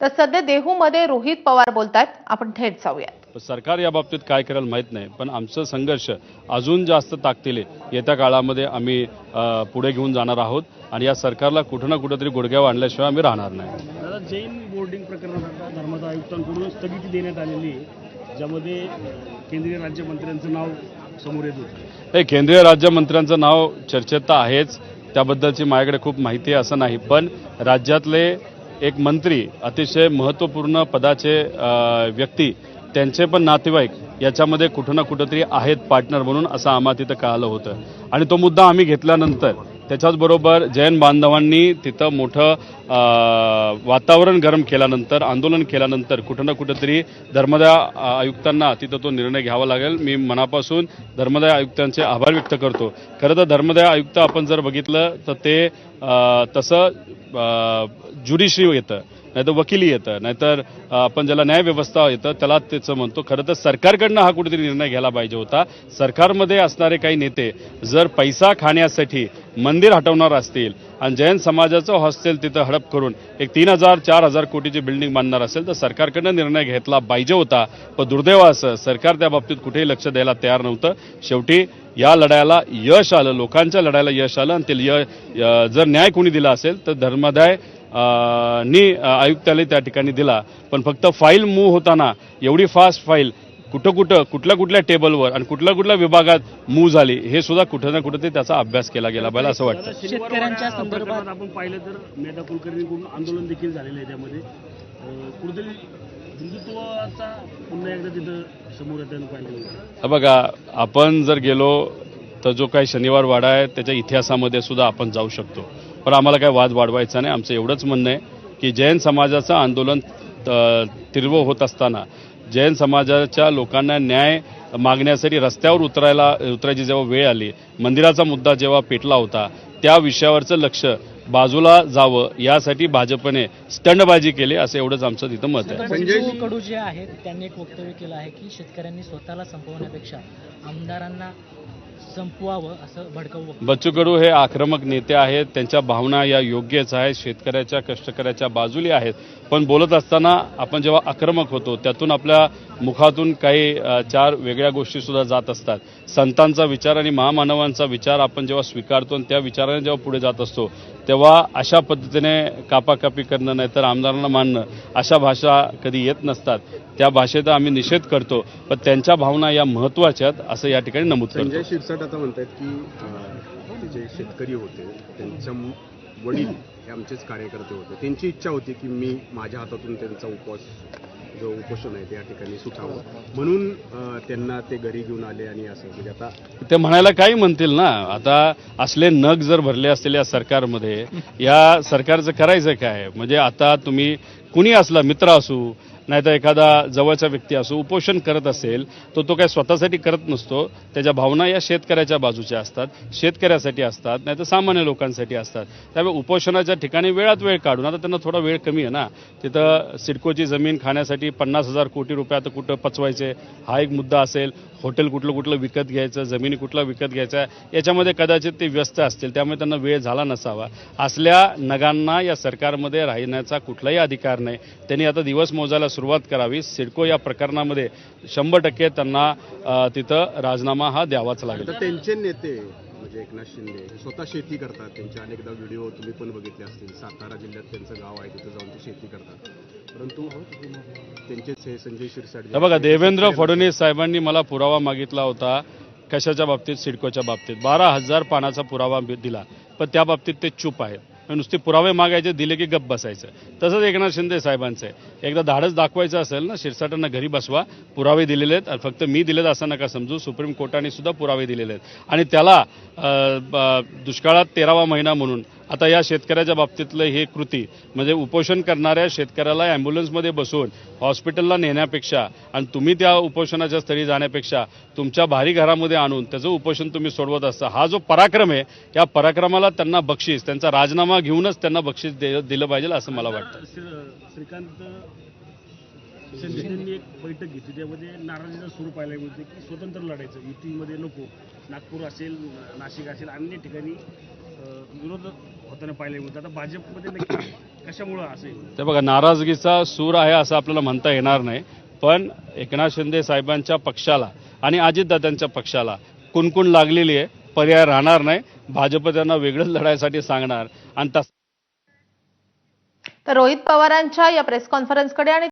तर सध्या देहूमध्ये रोहित पवार बोलतायत, आपण थेट जाऊयात। सरकार या बाबतीत काय करेल माहीत नाही, पण आमचं संघर्ष अजून जास्त ताकदीने येत्या काळामध्ये आम्ही पुढे घेऊन जाणार आहोत आणि या सरकारला कुठं ना कुठेतरी गुडघ्यावर आणल्याशिवाय आम्ही राहणार नाही। दादा, जैन बोर्डिंग प्रकरणात धर्मादाय आयुक्तांकडून स्थगिती देण्यात आलेली आहे, ज्यामध्ये केंद्रीय राज्यमंत्र्यांचं नाव समोर येत होतं। केंद्रीय राज्यमंत्र्यांचं नाव चर्चेत तर आहेच, त्याबद्दलची माझ्याकडे खूप माहिती आहे असं नाही, पण राज्यातले एक मंत्री, अतिशय महत्त्वपूर्ण पदाचे व्यक्ती, त्यांचे पण नातेवाईक याच्यामध्ये कुठं ना कुठंतरी आहेत पार्टनर म्हणून असं आम्हाला तिथं कळालं होतं आणि तो मुद्दा आम्ही घेतल्यानंतर त्याच्याचबरोबर जैन बांधवांनी तिथं मोठं वातावरण गरम केल्यानंतर, आंदोलन केल्यानंतर कुठं ना कुठंतरी धर्मदाय आयुक्तांना तिथं तो निर्णय घ्यावा लागेल। मी मनापासून धर्मदाय आयुक्तांचे आभार व्यक्त करतो। खरं तर धर्मदाय आयुक्त आपण जर बघितलं तर ते तसं ज्युडिशरी येतं, नाहीतर वकिली येतं, नाहीतर आपण ज्याला न्यायव्यवस्था येतं त्याला त्याचं म्हणतो। खरं तर सरकारकडनं हा कुठेतरी निर्णय घ्यायला पाहिजे होता। सरकारमध्ये असणारे काही नेते जर पैसा खाण्यासाठी मंदिर हटवणार असतील आणि जैन समाजाचं हॉस्टेल तिथं हडप करून एक 3,000-4,000 कोटीची बिल्डिंग बांधणार असेल तर सरकारकडनं निर्णय घेतला पाहिजे होता, पण दुर्दैवाचं सरकार त्या बाबतीत कुठेही लक्ष द्यायला तयार नव्हतं। शेवटी या लढ्याला यश आलं, लोकांच्या लढ्याला यश आलं आणि ते जर न्याय कोणी दिला असेल तर धर्मदाय आयुक्तालय त्या ठिकाणी दिला, पण फक्त फाईल मूव्ह होताना एवढी फास्ट फाईल कुठल्या टेबलवर आणि कुठल्या विभागात मूव्ह झाली हे सुद्धा कुठं ना कुठं त्याचा अभ्यास केला गेला पाहिजे असं वाटतं। शेतकऱ्यांच्या संदर्भात आपण पाहिलं तर मेधा कुलकर्णीकडून आंदोलन देखील झालेलं आहे, त्यामध्ये कुठेतरी हिंदुत्वाचा पुन्हा एकदा तिथं समोर येताना पाहिलं। बघा, आपण जर गेलो तर जो काही शनिवार वाडा आहे त्याच्या इतिहासामध्ये सुद्धा आपण जाऊ शकतो, पण आम्हाला काय वाद वाढवायचा नाही। आमचं एवढंच म्हणणं आहे की जैन समाजाचं आंदोलन तीव्र होत असताना जैन समाजाच्या लोकांना न्याय मागण्यासाठी रस्त्यावर उतरायची जेव्हा वेळ आली, मंदिराचा मुद्दा जेव्हा पेटला होता, त्या विषयावरचं लक्ष बाजूला जावं यासाठी भाजपने स्टंटबाजी केली, असं एवढंच आमचं तिथं मत आहे। बच्चू कडू जे आहेत त्यांनी एक वक्तव्य केलं आहे की शेतकऱ्यांनी स्वतःला संपवण्यापेक्षा आमदारांना संपवावं असं भडकावू। बच्चू कडू हे आक्रमक नेते आहेत, त्यांच्या भावना या योग्यच आहेत, शेतकऱ्याच्या कष्टकऱ्याच्या बाजूली आहेत, पण बोलत असताना आपण जेव्हा आक्रमक होतो त्यातून आपल्या मुखातून काही चार वेगळ्या गोष्टी सुद्धा जात असतात। संतांचा विचार आणि महामानवांचा विचार आपण जेव्हा स्वीकारतो आणि त्या विचाराने जेव्हा पुढे जात असतो तेव्हा अशा पद्धतीने कापाकापी करणं, नाहीतर आमदारांना मानणं, अशा भाषा कधी येत नसतात। त्या भाषेचा आम्ही निषेध करतो, पण त्यांच्या भावना या महत्त्वाच्या आहेत असं या ठिकाणी नमूद करतो। संजय शिरसाट आता म्हणतात की जे शेतकरी होते त्यांच्या वडील हे आमचेच कार्यकर्ते होते, त्यांची इच्छा होती की मी माझ्या हातातून त्यांचा जो उपोषण आहे त्या ठिकाणी सुटावं, म्हणून त्यांना ते घरी घेऊन आले आणि असं म्हणजे आता ते म्हणायला काही म्हणतील ना। आता असले नग जर भरले असतील या सरकारमध्ये, या सरकारचं करायचं काय? म्हणजे आता तुम्ही कुणी असला, मित्र असू नाहीतर एखादा जवळचा व्यक्ती असो, उपोषण करत असेल तर तो काय स्वतःसाठी करत नसतो, त्याच्या भावना या शेतकऱ्याच्या बाजूच्या असतात, शेतकऱ्यासाठी असतात, नाहीतर सामान्य लोकांसाठी असतात। त्यामुळे उपोषणाच्या ठिकाणी वेळात वेळ काढून, आता त्यांना थोडा वेळ कमी आहे ना, तिथं सिडकोची जमीन खाण्यासाठी 50,000 कोटी रुपये आता कुठं पचवायचे हा एक मुद्दा असेल, हॉटेल कुठलं विकत घ्यायचं, जमिनी कुठला विकत घ्यायचा, याच्यामध्ये कदाचित ते व्यस्त असतील, त्यामुळे त्यांना वेळ झाला नसावा। असल्या नगांना या सरकारमध्ये राहण्याचा कुठलाही अधिकार नाही। त्यांनी आता दिवस मोजायला सुरुवात करावी। सिडको या प्रकरणामध्ये 100% त्यांना तिथं राजीनामा हा द्यावाच लागेल। त्यांचे नेते म्हणजे एकनाथ शिंदे स्वतः शेती करतात, त्यांचे अनेकदा व्हिडिओ तुम्ही पण बघितले असतील, सातारा जिल्ह्यात त्यांचं गाव आहे, तिथं जाऊन ते शेती करतात, परंतु त्यांचेच हे संजय शिरसाट बघा, देवेंद्र फडणवीस साहेबांनी मला पुरावा मागितला होता कशाच्या बाबतीत, सिडकोच्या बाबतीत 12,000 पानाचा पुरावा दिला, पण त्या बाबतीत ते चूप आहेत। नुसते पुरावे मागायचे, दिले की गप्प बसायचं। तसंच एकनाथ शिंदे साहेबांचं आहे, एकदा धाडस दाखवायचं असेल ना, शिरसाटांना घरी बसवा, पुरावे दिलेले आहेत आणि फक्त मी दिलेत असं नका समजू, सुप्रीम कोर्टाने सुद्धा पुरावे दिलेले आहेत आणि त्याला दुष्काळात 13वा महिना म्हणून आता या शेतकऱ्याच्या बाबतीतलं हे कृती म्हणजे उपोषण करणाऱ्या शेतकऱ्याला ॲम्ब्युलन्समध्ये बसवून हॉस्पिटलला नेण्यापेक्षा आणि तुम्ही त्या उपोषणाच्या स्थळी जाण्यापेक्षा तुमच्या भारी घरामध्ये आणून त्याचं उपोषण तुम्ही सोडवत असता, हा जो पराक्रम आहे, या पराक्रमाला त्यांना बक्षीस, त्यांचा राजीनामा घेऊनच त्यांना बक्षीस दिलं पाहिजे असं मला वाटतं। श्रीकांत शिंदेंनी एक बैठक घेतली, त्यामध्ये नाराजीचा सूर पाहायला मिळते की स्वतंत्र लढायचं, युतीमध्ये नको, नागपूर असेल, नाशिक असेल, अन्य ठिकाणी विरोध होताना पाहायला मिळतं। आता भाजपमध्ये नक्की कशामुळं असे ते बघा, नाराजगीचा सूर आहे असं आपल्याला म्हणता येणार नाही, पण एकनाथ शिंदे साहेबांच्या पक्षाला आणि अजितदादांच्या पक्षाला कुणकुण लागलेली आहे. पर्याय राहणार नाही. भाजप त्यांना वेगळंच लढायसाठी सांगणार आणि तर रोहित पवारांच्या या प्रेस कॉन्फरन्सकडे आणि